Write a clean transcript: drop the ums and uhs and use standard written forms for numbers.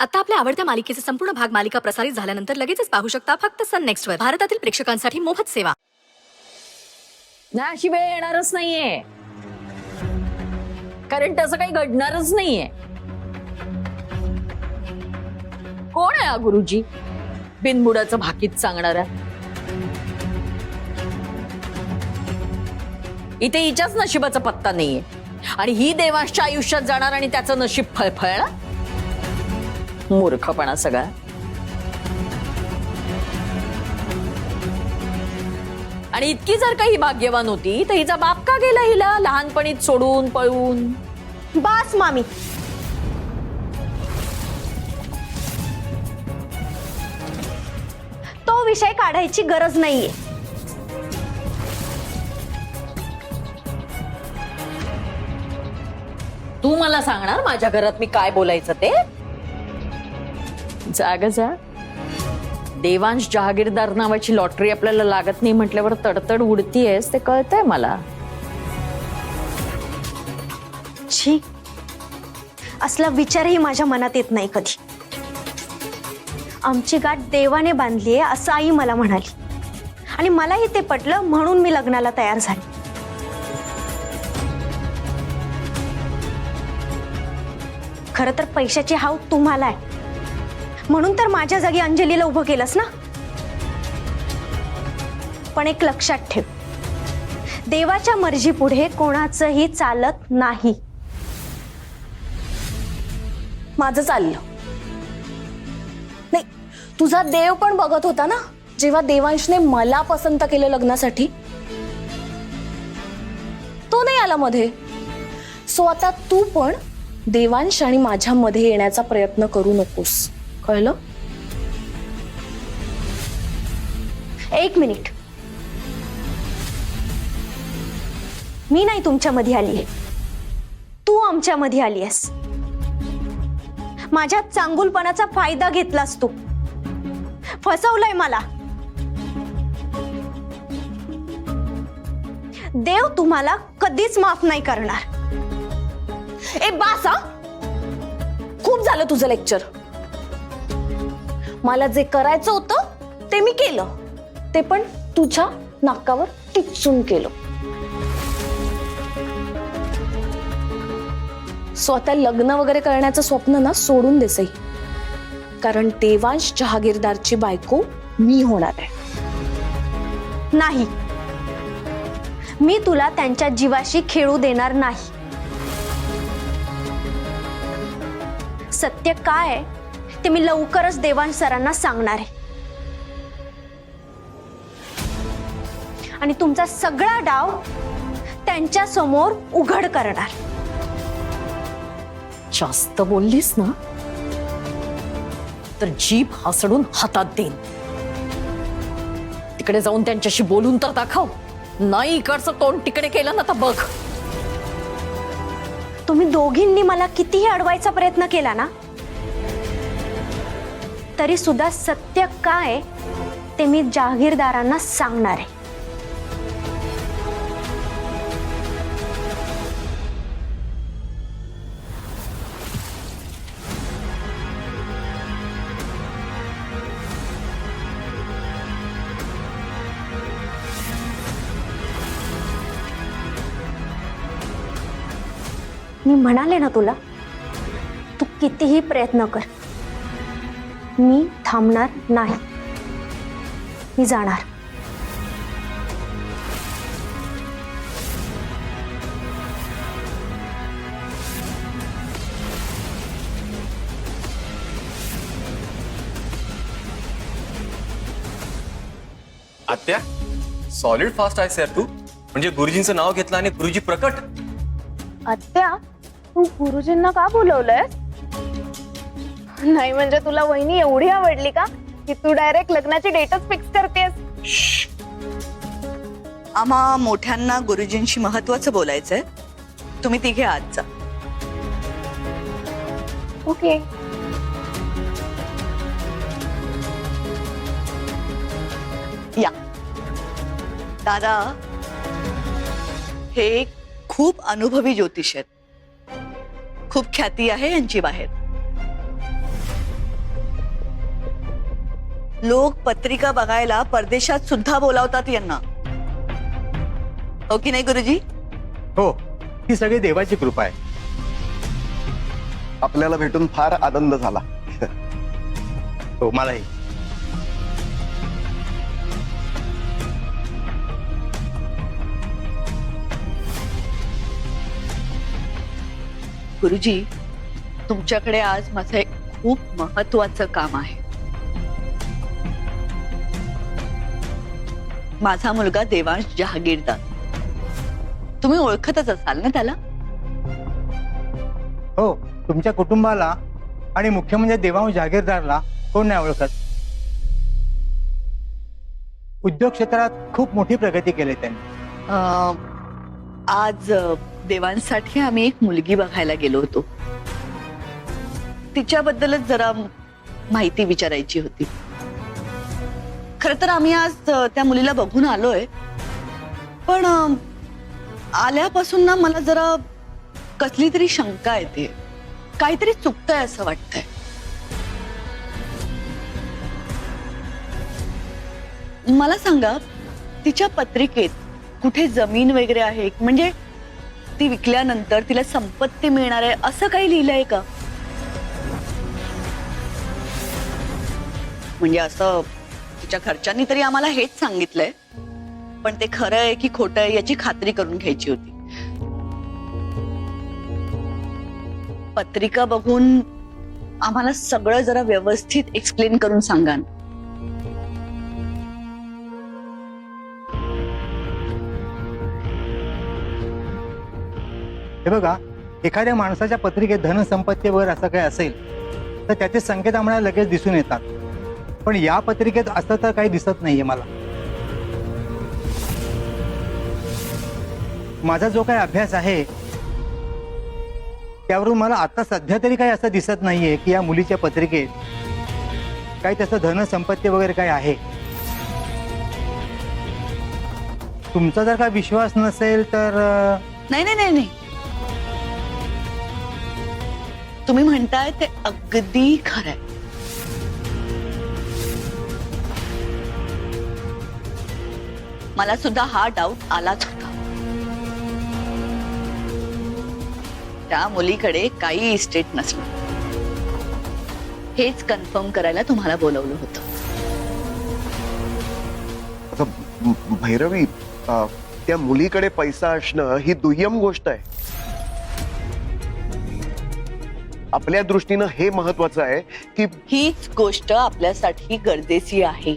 आता आपल्या आवडत्या मालिकेचे संपूर्ण भाग मालिका प्रसारित झाल्यानंतर लगेचच पाहू शकता फक्त सन नेक्स्ट वर. भारतातील प्रेक्षकांसाठी मोफत सेवा. नाही, अशी वेळ येणारच नाहीये, कारण तसं काही घडणारच नाहीये. कोण आहे हा गुरुजी बिनबुडाचं भाकीत सांगणारा? इथे हिच्याच नशिबाचा पत्ता नाहीये आणि ही देवांशच्या आयुष्यात जाणार आणि त्याचं नशीब फळफळणार. मूर्खपणा सगळा. आणि इतकी जर काही भाग्यवान होती तर हिचा बाप का गेला हिला लहानपणीच सोडून पळून? बास मामी, तो विषय काढायची गरज नाहीये. तू मला सांगणार माझ्या घरात मी काय बोलायचं ते? जाग जा. देवांश जहागीरदार नावाची लॉटरी आपल्याला लागत नाही म्हटल्यावर तडतड उडतीयस ते कळतंय मला. छी, असला विचारही माझ्या मनात येत नाही कधी. आमची गाठ देवाने बांधली आहे असं आई मला म्हणाली आणि मलाही ते पटलं, म्हणून मी लग्नाला तयार झाले. खरं तर पैशाची हाव तुम्हाला आहे, म्हणून तर माझ्या जागी अंजलीला उभं केलंस ना. पण एक लक्षात ठेव, देवाच्या मर्जी पुढे कोणाचंही चालत नाही. माझं चाललं नाही. तुझा देव पण बघत होता ना जेव्हा देवांशने मला पसंत केलं लग्नासाठी. तो नाही आला मध्ये. सो आता तू पण देवांश आणि माझ्या मध्ये येण्याचा प्रयत्न करू नकोस, कळलं? एक मिनिट, मी नाही तुमच्या मध्ये आली आहे, तू आमच्या मध्ये आली आहेस. माझ्या चांगुलपणाचा फायदा घेतलास तू, फसवलंय मला. देव तुम्हाला कधीच माफ नाही करणार. ए बासा, खूप झालं तुझं लेक्चर. मला जे करायचं होतं ते मी केलं, ते पण तुझ्या नाकावर टिचून केलं. स्वतः लग्न वगैरे करण्याचं स्वप्न ना सोडून देसई, कारण देवांश जहागीरदारची बायको मी होणार आहे. नाही, मी तुला त्यांच्या जीवाशी खेळू देणार नाही. सत्य काय आहे ते मी लवकरच देवांश सरांना सांगणार आहे आणि तुमचा सगळा डाव त्यांच्या समोर उघड करणार. जास्त बोललीस ना तर जीभ हासडून हातात देईन. तिकडे जाऊन त्यांच्याशी बोलून तर दाखव. नाही इकडचं तोंड तिकडे केलं ना तर बघ. तुम्ही दोघींनी मला कितीही अडवायचा प्रयत्न केला ना, तरी सुद्धा सत्य काय ते मी जहागीरदारांना सांगणार आहे. मी म्हणाले ना तुला, तू कितीही प्रयत्न कर, मी थांबणार नाही. मी जाणार. आत्या, सॉलिड फास्ट आहेस यार तू. म्हणजे गुरुजींचं नाव घेतलं आणि गुरुजी प्रकट. आत्या, तू गुरुजींना का बोलवलंय? नाही म्हणजे तुला वहिनी एवढी आवडली का की तू डायरेक्ट लग्नाची डेटच फिक्स करतेस? आम्हा मोठ्यांना गुरुजींशी महत्वाचं बोलायचंय. तुम्ही तिघे आत जा. ओके. या दादा, हे खूप अनुभवी ज्योतिष आहेत. खूप ख्याती आहे यांची बाहेर. लोक पत्रिका बघायला परदेशात सुद्धा बोलावतात यांना, हो की नाही गुरुजी? हो, ही सगळी देवाची कृपा आहे. आपल्याला भेटून फार आनंद झाला. हो, मलाही. गुरुजी, तुमच्याकडे आज माझं एक खूप महत्वाचं काम आहे. माझा मुलगा देवांश जहागीरदार, तुम्ही ओळखतच असाल ना त्याला? हो, तुमच्या कुटुंबाला आणि मुख्य म्हणजे देवांश जहागीरदारला कोण नाही ओळखत. उद्योग क्षेत्रात खूप मोठी प्रगती केली त्यांनी. आज देवांसाठी आम्ही एक मुलगी बघायला गेलो होतो. तिच्याबद्दलच जरा माहिती विचारायची होती. खर तर आम्ही आज त्या मुलीला बघून आलोय, पण आल्यापासून ना मला जरा कसली तरी शंका येते. काहीतरी चुकतंय असं वाटतंय. मला सांगा, तिच्या पत्रिकेत कुठे जमीन वगैरे आहे, म्हणजे ती विकल्यानंतर तिला संपत्ती मिळणार आहे असं काही लिहिलंय का? म्हणजे असं तिच्या घरच्यांनी तरी आम्हाला हेच सांगितलंय, पण ते खरं आहे की खोटं आहे याची खात्री करून घ्यायची होती. पत्रिका बघून आम्हाला सगळं जरा व्यवस्थित एक्सप्लेन करून सांगा ना. हे बघा, एखाद्या माणसाच्या पत्रिकेत धनसंपत्ती वगैरे असं काही असेल तर त्याचे संकेत आम्हाला लगेच दिसून येतात. पण या पत्रिकेत असं तर काही दिसत नाहीये मला. माझा जो काही अभ्यास आहे त्यावरून मला आता सध्या तरी काही असं दिसत नाहीये की या मुलीच्या पत्रिकेत काही त्याचं धनसंपत्ती वगैरे काही आहे. तुमचा जर काही विश्वास नसेल तर नाही नाही नाही नाही, तुम्ही म्हणताय ते अगदी खरंय. मला सुद्धा हा डाऊट आलाच होता. त्या मुलीकडे काही इस्टेट नसणार हेच कन्फर्म करायला तुम्हाला बोलवलं होतं. आता भैरवी, त्या मुलीकडे पैसा असणं ही दुय्यम गोष्ट आहे. आपल्या दृष्टीनं हे महत्वाचं आहे की हीच गोष्ट आपल्यासाठी गरजेची आहे.